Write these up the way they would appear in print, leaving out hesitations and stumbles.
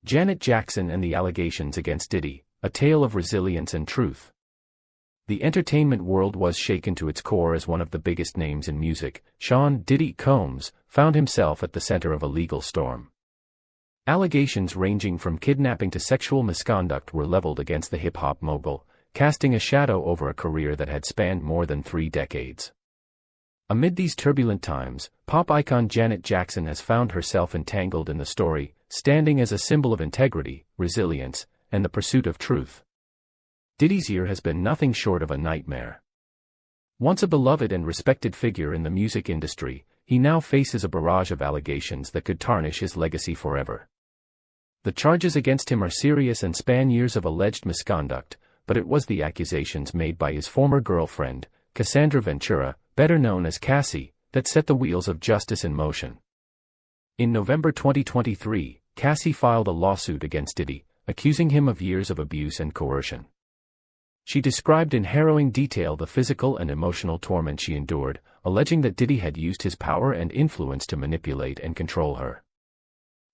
Janet Jackson and the allegations against Diddy, a tale of resilience and truth. The entertainment world was shaken to its core as one of the biggest names in music, Sean "Diddy" Combs, found himself at the center of a legal storm. Allegations ranging from kidnapping to sexual misconduct were leveled against the hip-hop mogul, casting a shadow over a career that had spanned more than 3 decades. Amid these turbulent times, pop icon Janet Jackson has found herself entangled in the story, standing as a symbol of integrity, resilience, and the pursuit of truth. Diddy's year has been nothing short of a nightmare. Once a beloved and respected figure in the music industry, he now faces a barrage of allegations that could tarnish his legacy forever. The charges against him are serious and span years of alleged misconduct, but it was the accusations made by his former girlfriend, Cassandra Ventura, better known as Cassie, that set the wheels of justice in motion. In November 2023, Cassie filed a lawsuit against Diddy, accusing him of years of abuse and coercion. She described in harrowing detail the physical and emotional torment she endured, alleging that Diddy had used his power and influence to manipulate and control her.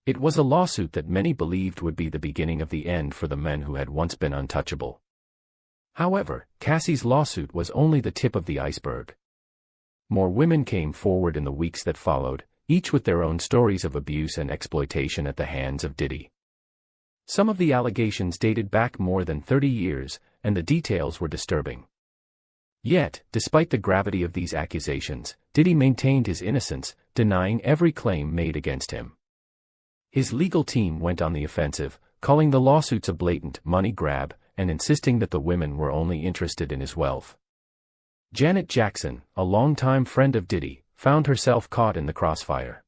It was a lawsuit that many believed would be the beginning of the end for the men who had once been untouchable. However, Cassie's lawsuit was only the tip of the iceberg. More women came forward in the weeks that followed, each with their own stories of abuse and exploitation at the hands of Diddy. Some of the allegations dated back more than 30 years, and the details were disturbing. Yet, despite the gravity of these accusations, Diddy maintained his innocence, denying every claim made against him. His legal team went on the offensive, calling the lawsuits a blatant money grab, and insisting that the women were only interested in his wealth. Janet Jackson, a longtime friend of Diddy, found herself caught in the crossfire.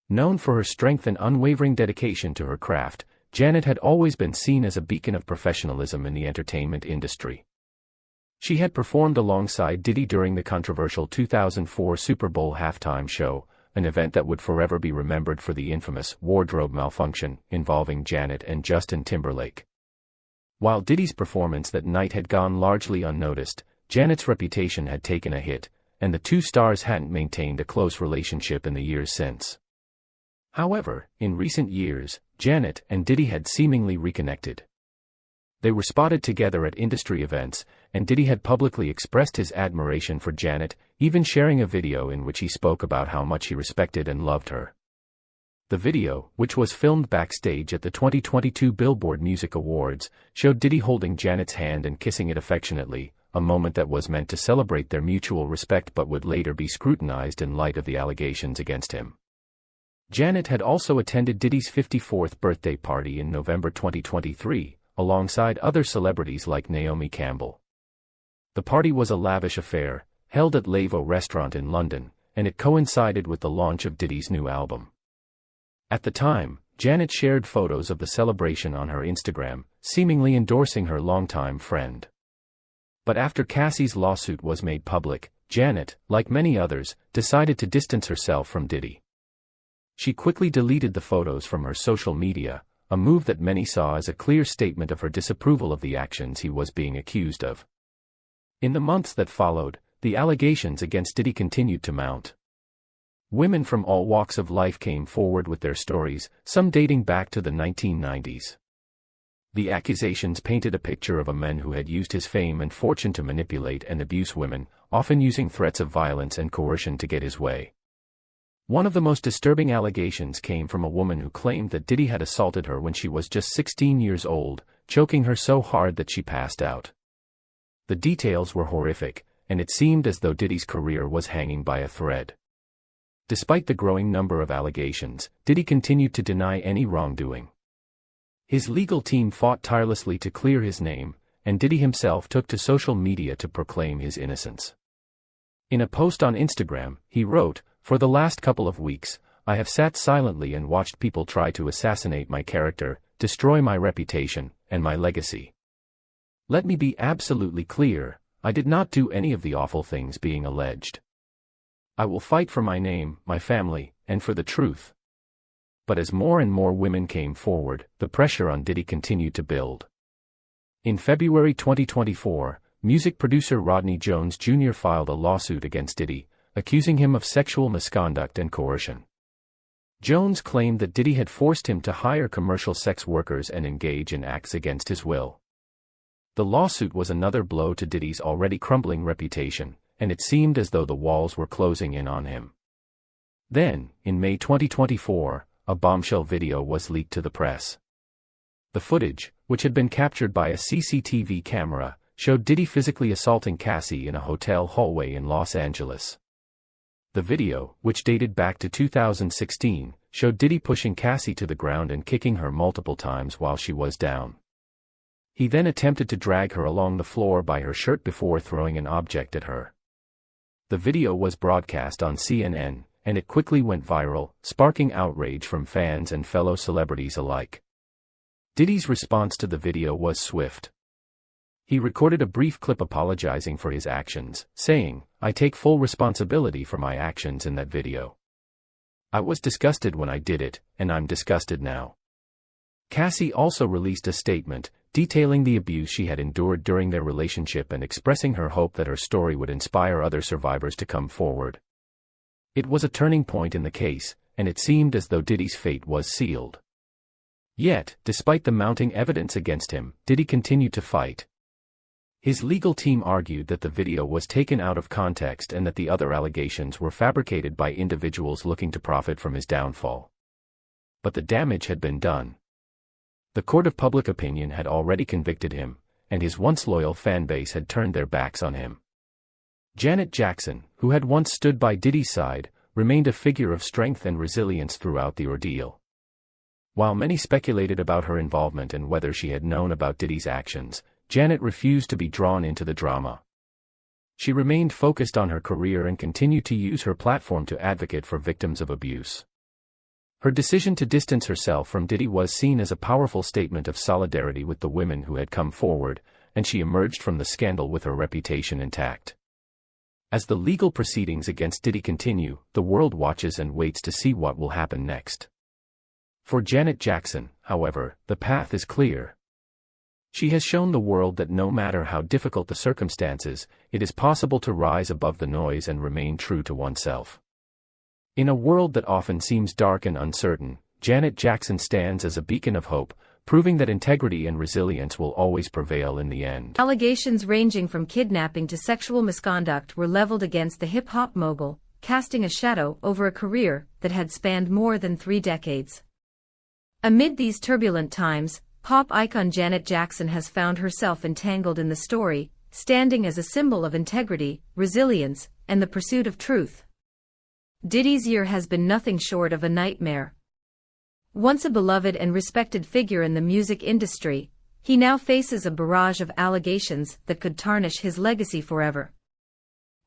Known for her strength and unwavering dedication to her craft, Janet had always been seen as a beacon of professionalism in the entertainment industry. She had performed alongside Diddy during the controversial 2004 Super Bowl halftime show, an event that would forever be remembered for the infamous wardrobe malfunction involving Janet and Justin Timberlake. While Diddy's performance that night had gone largely unnoticed, Janet's reputation had taken a hit, and the two stars hadn't maintained a close relationship in the years since. However, in recent years, Janet and Diddy had seemingly reconnected. They were spotted together at industry events, and Diddy had publicly expressed his admiration for Janet, even sharing a video in which he spoke about how much he respected and loved her. The video, which was filmed backstage at the 2022 Billboard Music Awards, showed Diddy holding Janet's hand and kissing it affectionately, a moment that was meant to celebrate their mutual respect but would later be scrutinized in light of the allegations against him. Janet had also attended Diddy's 54th birthday party in November 2023, alongside other celebrities like Naomi Campbell. The party was a lavish affair, held at Lavo restaurant in London, and it coincided with the launch of Diddy's new album. At the time, Janet shared photos of the celebration on her Instagram, seemingly endorsing her longtime friend. But after Cassie's lawsuit was made public, Janet, like many others, decided to distance herself from Diddy. She quickly deleted the photos from her social media, a move that many saw as a clear statement of her disapproval of the actions he was being accused of. In the months that followed, the allegations against Diddy continued to mount. Women from all walks of life came forward with their stories, some dating back to the 1990s. The accusations painted a picture of a man who had used his fame and fortune to manipulate and abuse women, often using threats of violence and coercion to get his way. One of the most disturbing allegations came from a woman who claimed that Diddy had assaulted her when she was just 16 years old, choking her so hard that she passed out. The details were horrific, and it seemed as though Diddy's career was hanging by a thread. Despite the growing number of allegations, Diddy continued to deny any wrongdoing. His legal team fought tirelessly to clear his name, and Diddy himself took to social media to proclaim his innocence. In a post on Instagram, he wrote, "For the last couple of weeks, I have sat silently and watched people try to assassinate my character, destroy my reputation, and my legacy. Let me be absolutely clear, I did not do any of the awful things being alleged. I will fight for my name, my family, and for the truth." But as more and more women came forward, the pressure on Diddy continued to build. In February 2024, music producer Rodney Jones Jr. filed a lawsuit against Diddy, accusing him of sexual misconduct and coercion. Jones claimed that Diddy had forced him to hire commercial sex workers and engage in acts against his will. The lawsuit was another blow to Diddy's already crumbling reputation, and it seemed as though the walls were closing in on him. Then, in May 2024, a bombshell video was leaked to the press. The footage, which had been captured by a CCTV camera, showed Diddy physically assaulting Cassie in a hotel hallway in Los Angeles. The video, which dated back to 2016, showed Diddy pushing Cassie to the ground and kicking her multiple times while she was down. He then attempted to drag her along the floor by her shirt before throwing an object at her. The video was broadcast on CNN, and it quickly went viral, sparking outrage from fans and fellow celebrities alike. Diddy's response to the video was swift. He recorded a brief clip apologizing for his actions, saying, "I take full responsibility for my actions in that video. I was disgusted when I did it, and I'm disgusted now." Cassie also released a statement, detailing the abuse she had endured during their relationship and expressing her hope that her story would inspire other survivors to come forward. It was a turning point in the case, and it seemed as though Diddy's fate was sealed. Yet, despite the mounting evidence against him, Diddy continued to fight. His legal team argued that the video was taken out of context and that the other allegations were fabricated by individuals looking to profit from his downfall. But the damage had been done. The court of public opinion had already convicted him, and his once loyal fan base had turned their backs on him. Janet Jackson, who had once stood by Diddy's side, remained a figure of strength and resilience throughout the ordeal. While many speculated about her involvement and whether she had known about Diddy's actions, Janet refused to be drawn into the drama. She remained focused on her career and continued to use her platform to advocate for victims of abuse. Her decision to distance herself from Diddy was seen as a powerful statement of solidarity with the women who had come forward, and she emerged from the scandal with her reputation intact. As the legal proceedings against Diddy continue, the world watches and waits to see what will happen next. For Janet Jackson, however, the path is clear. She has shown the world that no matter how difficult the circumstances, it is possible to rise above the noise and remain true to oneself. In a world that often seems dark and uncertain, Janet Jackson stands as a beacon of hope, proving that integrity and resilience will always prevail in the end. Allegations ranging from kidnapping to sexual misconduct were leveled against the hip-hop mogul, casting a shadow over a career that had spanned more than 3 decades. Amid these turbulent times, pop icon Janet Jackson has found herself entangled in the story, standing as a symbol of integrity, resilience, and the pursuit of truth. Diddy's year has been nothing short of a nightmare. Once a beloved and respected figure in the music industry, he now faces a barrage of allegations that could tarnish his legacy forever.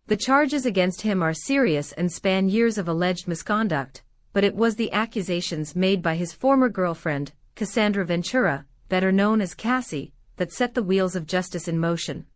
The charges against him are serious and span years of alleged misconduct, but it was the accusations made by his former girlfriend, Cassandra Ventura, better known as Cassie, that set the wheels of justice in motion.